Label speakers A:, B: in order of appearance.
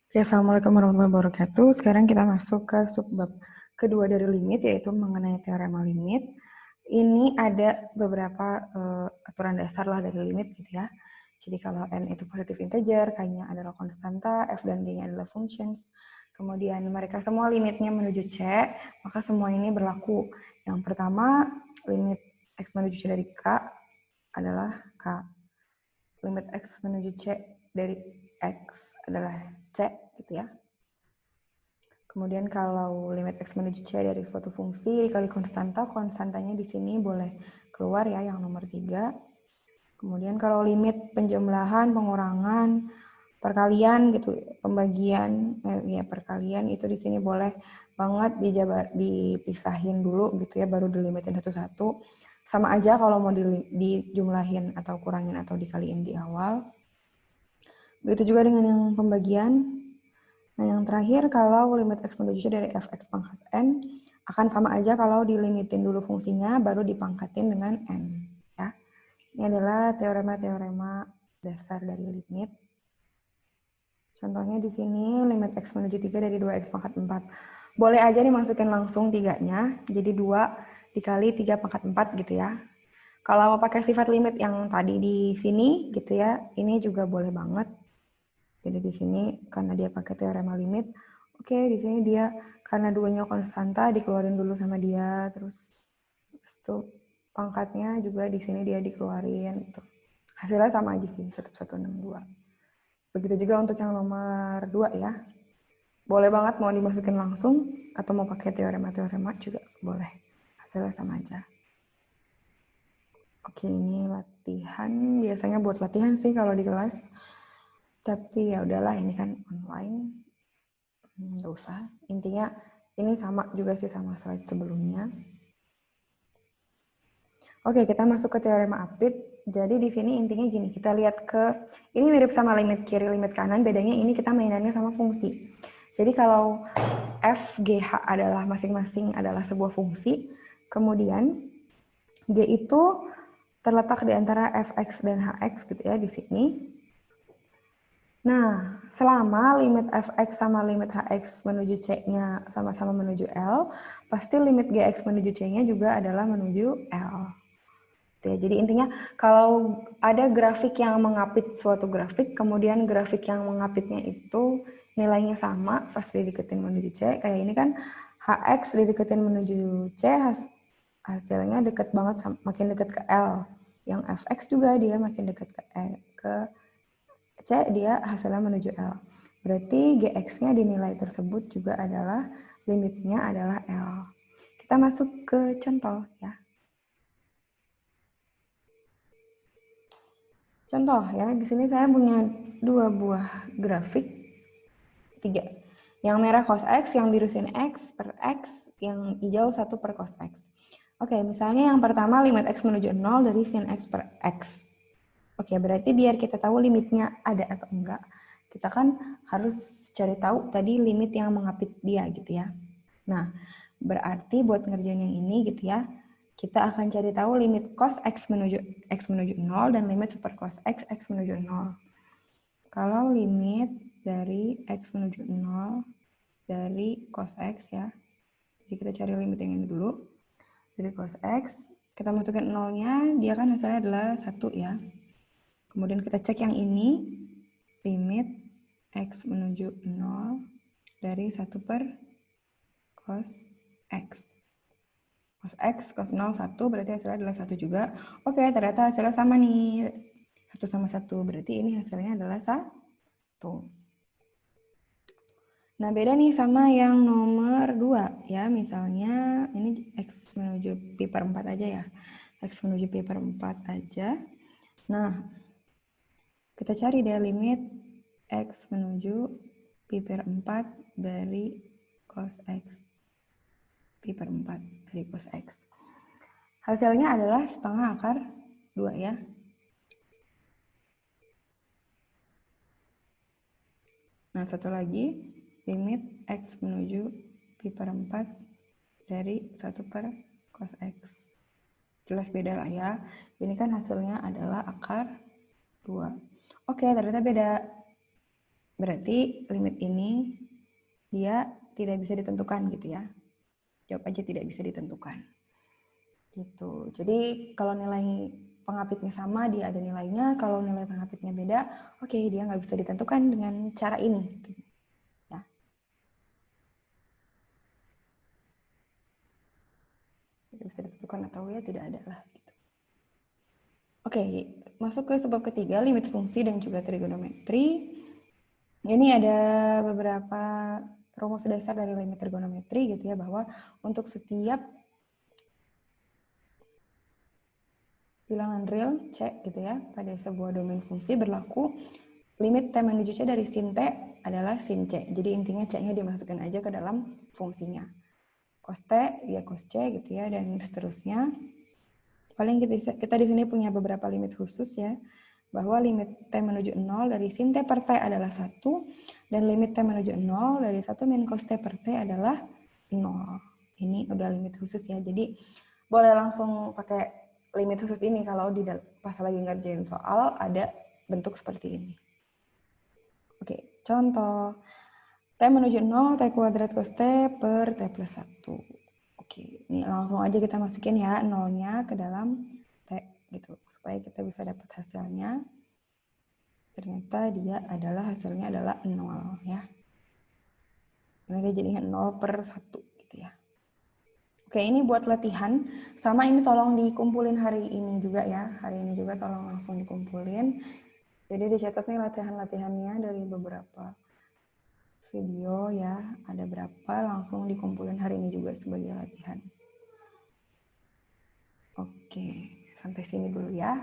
A: Oke, Assalamualaikum warahmatullahi wabarakatuh. Sekarang kita masuk ke subbab kedua dari limit, yaitu mengenai teorema limit. Ini ada beberapa aturan dasar lah dari limit gitu ya. Jadi kalau n itu positif integer, k-nya adalah konstanta, f dan g-nya adalah functions. Kemudian mereka semua limitnya menuju c, maka semua ini berlaku. Yang pertama, limit x menuju c dari k adalah k. Limit x menuju c dari x adalah c gitu ya. Kemudian kalau limit x menuju c dari suatu fungsi dikali konstanta, konstantanya di sini boleh keluar ya yang nomor 3. Kemudian kalau limit penjumlahan, pengurangan, perkalian gitu, pembagian perkalian itu di sini boleh banget dipisahin dulu gitu ya, baru dilimitin satu-satu. Sama aja kalau mau dijumlahin atau kurangin atau dikaliin di awal. Begitu juga dengan yang pembagian. Nah, yang terakhir, kalau limit x menuju c dari fx pangkat n, akan sama aja kalau dilimitin dulu fungsinya, baru dipangkatin dengan n. Ya. Ini adalah teorema-teorema dasar dari limit. Contohnya di sini, limit x menuju 3 dari 2x pangkat 4. Boleh aja dimasukin langsung 3-nya, jadi 2 dikali 3 pangkat 4 gitu ya. Kalau mau pakai sifat limit yang tadi di sini gitu ya, ini juga boleh banget. Jadi di sini karena dia pakai teorema limit, oke, di sini dia karena duanya konstanta dikeluarin dulu sama dia, terus itu pangkatnya juga di sini dia dikeluarin gitu. Hasilnya sama aja sih, tetap 162. Begitu juga untuk yang nomor 2 ya. Boleh banget mau dimasukin langsung atau mau pakai teorema-teorema juga boleh. Hasilnya sama aja. Oke, ini latihan. Biasanya buat latihan sih kalau di kelas. Tapi ya udahlah, ini kan online. Nggak usah. Intinya ini sama juga sih sama slide sebelumnya. Oke, kita masuk ke teorema Apit. Jadi di sini intinya gini, kita lihat ini mirip sama limit kiri, limit kanan, bedanya ini kita mainannya sama fungsi. Jadi kalau f, g, h adalah masing-masing adalah sebuah fungsi, kemudian g itu terletak di antara fx dan hx gitu ya di sini. Nah, selama limit fx sama limit hx menuju c-nya sama-sama menuju L, pasti limit gx menuju c-nya juga adalah menuju L. Jadi intinya kalau ada grafik yang mengapit suatu grafik, kemudian grafik yang mengapitnya itu nilainya sama pas dideketin menuju C, kayak ini kan hx dideketin menuju C, hasilnya deket banget, makin deket ke L. Yang fx juga dia makin deket ke C, dia hasilnya menuju L. Berarti gx-nya di nilai tersebut juga adalah limitnya adalah L. Kita masuk ke contoh ya. Contoh ya, di sini saya punya 2 buah grafik, 3. Yang merah cos X, yang biru sin X per X, yang hijau 1 per cos X. Oke, misalnya yang pertama limit X menuju 0 dari sin X per X. Oke, berarti biar kita tahu limitnya ada atau enggak, kita kan harus cari tahu tadi limit yang mengapit dia gitu ya. Nah, berarti buat ngerjain yang ini gitu ya, kita akan cari tahu limit cos X menuju 0 dan limit super cos X menuju 0. Kalau limit dari X menuju 0 dari cos X ya, jadi kita cari limit yang ini dulu. Dari cos X, kita masukin 0-nya, dia kan hasilnya adalah 1 ya. Kemudian kita cek yang ini, limit X menuju 0 dari 1 per cos X. Cos X, cos 0, 1, berarti hasilnya adalah 1 juga. Oke, ternyata hasilnya sama nih. 1 sama 1, berarti ini hasilnya adalah 1. Nah, beda nih sama yang nomor 2 ya. Misalnya ini X menuju pi per 4 aja ya. X menuju pi per 4 aja. Nah, kita cari deh limit X menuju pi per 4 dari cos X. Pi per 4 dari cos X. Hasilnya adalah setengah akar 2 ya. Nah, satu lagi, limit X menuju pi per 4 dari 1 per cos X. Jelas beda lah ya. Ini kan hasilnya adalah akar 2. Oke, ternyata beda. Berarti limit ini dia tidak bisa ditentukan gitu ya. Jawab aja tidak bisa ditentukan. Gitu. Jadi kalau nilai pengapitnya sama, dia ada nilainya. Kalau nilai pengapitnya beda, oke, dia nggak bisa ditentukan dengan cara ini. Gitu. Ya. Tidak bisa ditentukan atau ya tidak ada lah. Gitu. Oke, masuk ke sebab ketiga, limit fungsi dan juga trigonometri. Ini ada beberapa rumus dasar dari limit trigonometri gitu ya, bahwa untuk setiap bilangan real C gitu ya pada sebuah domain fungsi berlaku limit T menuju C dari sin T adalah sin C. Jadi intinya C-nya dimasukkan aja ke dalam fungsinya. Cos T ya cos C gitu ya, dan seterusnya. Paling kita di sini punya beberapa limit khusus ya, bahwa limit T menuju 0 dari sin T per T adalah 1, dan limit T menuju 0 dari 1 min cos T per T adalah 0. Ini udah limit khusus ya, jadi boleh langsung pakai limit khusus ini kalau pas lagi ngerjain soal ada bentuk seperti ini. Oke, contoh. T menuju 0, T kuadrat cos T per T plus 1. Oke, ini langsung aja kita masukin ya 0-nya ke dalam T gitu, supaya kita bisa dapat hasilnya. Ternyata hasilnya adalah 0 ya. Ini dia jadinya 0 per 1 gitu ya. Oke, ini buat latihan. Sama ini tolong dikumpulin hari ini juga ya. Hari ini juga tolong langsung dikumpulin. Jadi dicatat nih latihan-latihannya dari beberapa video ya. Ada berapa, langsung dikumpulin hari ini juga sebagai latihan. Oke, sampai sini dulu ya.